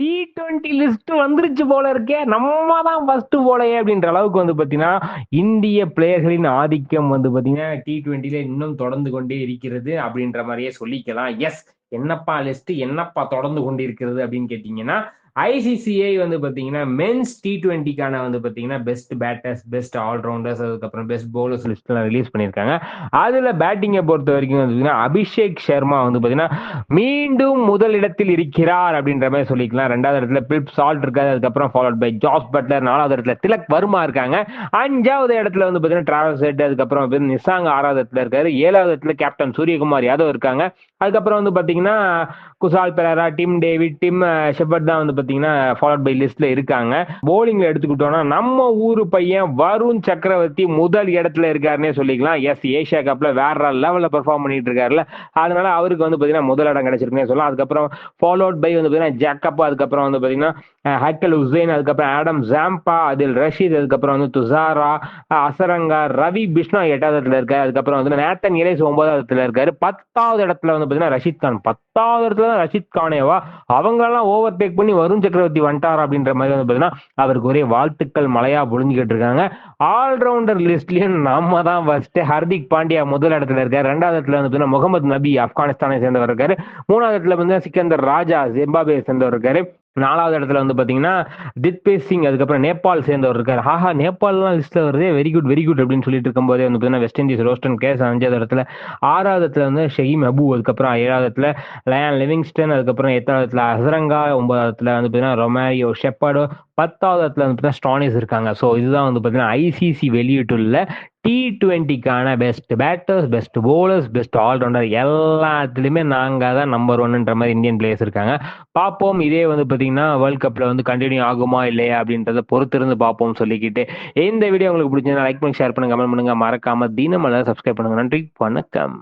T20 list வந்துருச்சு போல இருக்கே. நம்ம தான் ஃபர்ஸ்ட் போலயே அப்படின்ற அளவுக்கு வந்து பார்த்தீங்கன்னா, இந்திய பிளேயர்களின் ஆதிக்கம் வந்து பார்த்தீங்கன்னா, T20ல இன்னும் தொடர்ந்து கொண்டே இருக்கிறது அப்படின்ற மாரியே சொல்லிக்கலாம். எஸ். என்னப்பா லிஸ்ட், என்னப்பா தொடர்ந்து கொண்டிருக்கிறது அப்படின்னு கேட்டீங்கன்னா, ஐசிசிஐ வந்து பார்த்தீங்கன்னா, மென்ஸ் T20க்கான வந்து பார்த்தீங்கன்னா, best batters, best all rounders, அதுக்கப்புறம் பெஸ்ட் பவுலர்ஸ் லிஸ்ட்லாம் ரிலீஸ் பண்ணியிருக்காங்க. அதுல பேட்டிங்க பொறுத்தவரைக்கும் வந்து பார்த்தீங்கன்னா, அபிஷேக் சர்மா வந்து பார்த்தீங்கன்னா, மீண்டும் முதல் இடத்தில் இருக்கிறார் அப்படின்ற மாதிரி சொல்லிக்கலாம். 2வது இடத்துல பிலிப் சால்ட் இருக்காரு. அதுக்கப்புறம் ஃபாலோட் பை ஜாஸ் பட்லர். 4வது இடத்துல திலக் வர்மா இருக்காங்க. 5வது இடத்துல வந்து பார்த்தீங்கன்னா டிராவல்ஸ் ஹெட், அதுக்கப்புறம் வந்து நிசாங் 6வது இடத்துல இருக்காரு. 7வது இடத்துல கேப்டன் சூரியகுமார் யாதவ் இருக்காங்க. அதுக்கப்புறம் வந்து பார்த்தீங்கன்னா Kusal Perera, Tim David, Tim Shepherd தான் வந்து பார்த்தீங்கன்னா ஃபாலோட் பை லிஸ்ட்ல இருக்காங்க. போலிங்ல எடுத்துக்கிட்டோம்னா நம்ம ஊரு பையன் வருண் சக்கரவர்த்தி முதல் இடத்துல இருக்காருன்னே சொல்லிக்கலாம். எஸ், ஏஷியா கப்ல வேற லெவல்ல பெர்ஃபார்ம் பண்ணிட்டு இருக்காருல்ல. அதனால அவருக்கு வந்து பார்த்தீங்கன்னா முதல் இடம் கிடைச்சிருக்குன்னே சொல்லலாம். அதுக்கப்புறம் ஃபாலோட் பை வந்து பார்த்தீங்கன்னா ஜேக்கப், அதுக்கப்புறம் வந்து பார்த்தீங்கன்னா ஹக்கல் உசைன், அதுக்கப்புறம் ஆடம் ஜாம்பா, அதில் ரஷீத், அதுக்கப்புறம் வந்து துசாரா, அசரங்கா, ரவி பிஷ்ணா 8வது இடத்துல இருக்காரு. அதுக்கப்புறம் வந்து நேத்தன் இலேஸ் 9வது இடத்துல இருக்காரு. 10வது இடத்துல வந்து பார்த்தீங்கன்னா ரஷீத் கான். 10வது இடத்துல தான் ரஷீத் கானேவா, அவங்களெல்லாம் ஓவர் டேக் பண்ணி வருண் சக்கரவர்த்தி வந்துட்டார் அப்படின்ற மாதிரி வந்து பார்த்தீங்கன்னா அவருக்கு ஒரே வாழ்த்துக்கள் மழையா பொழிஞ்சுக்கிட்டு இருக்காங்க. ஆல்ரவுண்டர் லிஸ்ட்லயும் நம்ம தான் ஃபர்ஸ்ட். ஹர்திக் பாண்டியா முதல் இடத்துல இருக்காரு. 2வது இடத்துல வந்து முகமது நபி ஆப்கானிஸ்தானை சேர்ந்தவர் இருக்காரு. 3வது இடத்துல வந்து சிக்கந்தர் ராஜா ஜிம்பாப்வே சேர்ந்தவர் இருக்காரு. 4வது இடத்துல வந்து பாத்தீங்கன்னா தித்பேஸ் சிங், அதுக்கப்புறம் நேபாள் சேர்ந்தவர் இருக்காரு. ஆஹா, நேபாள்லாம் லிஸ்ட்ல வருது, வெரி குட் வெரி குட் அப்படின்னு சொல்லிட்டு இருக்கும்போதே வந்து பாத்தீங்கன்னா வெஸ்ட் இண்டீஸ் ரோஸ்டன் கேஸ் 5வது இடத்துல. 6வது இடத்துல வந்து ஷஹீம் அபு, அதுக்கப்புறம் 7வது இடத்துல லயன் லிவிங்ஸ்டன், அதுக்கப்புறம் 8வது இடத்துல அசரங்கா, 9வது இடத்துல வந்து பாத்தீங்கன்னா ரொமாரியோ ஷெப்பர்டோ, 10வது இடத்துல வந்து பாத்தீங்கன்னா ஸ்டானிஸ் இருக்காங்க. ஸோ இதுதான் வந்து பாத்தீங்கன்னா ஐசிசி வெளியிட்டுள்ள T20க்கான best batters, best bowlers, best allrounder எல்லாத்துலயுமே நாங்க தான் நம்பர் ஒன்ன்ற மாதிரி இந்தியன் பிளேயர்ஸ் இருக்காங்க. பார்ப்போம், இதே வந்து பாத்தீங்கன்னா வேர்ல்ட் கப்ல வந்து கண்டினியூ ஆகுமா இல்லையா அப்படின்றத பொறுத்திருந்து பார்ப்போம் சொல்லிக்கிட்டு, இந்த வீடியோ உங்களுக்கு பிடிச்சிருந்தா லைக் பண்ணி, ஷேர் பண்ணுங்க, கமெண்ட் பண்ணுங்க, மறக்காம தினமலர் சப்ஸ்கிரைப் பண்ணுங்க. நன்றி, வணக்கம்.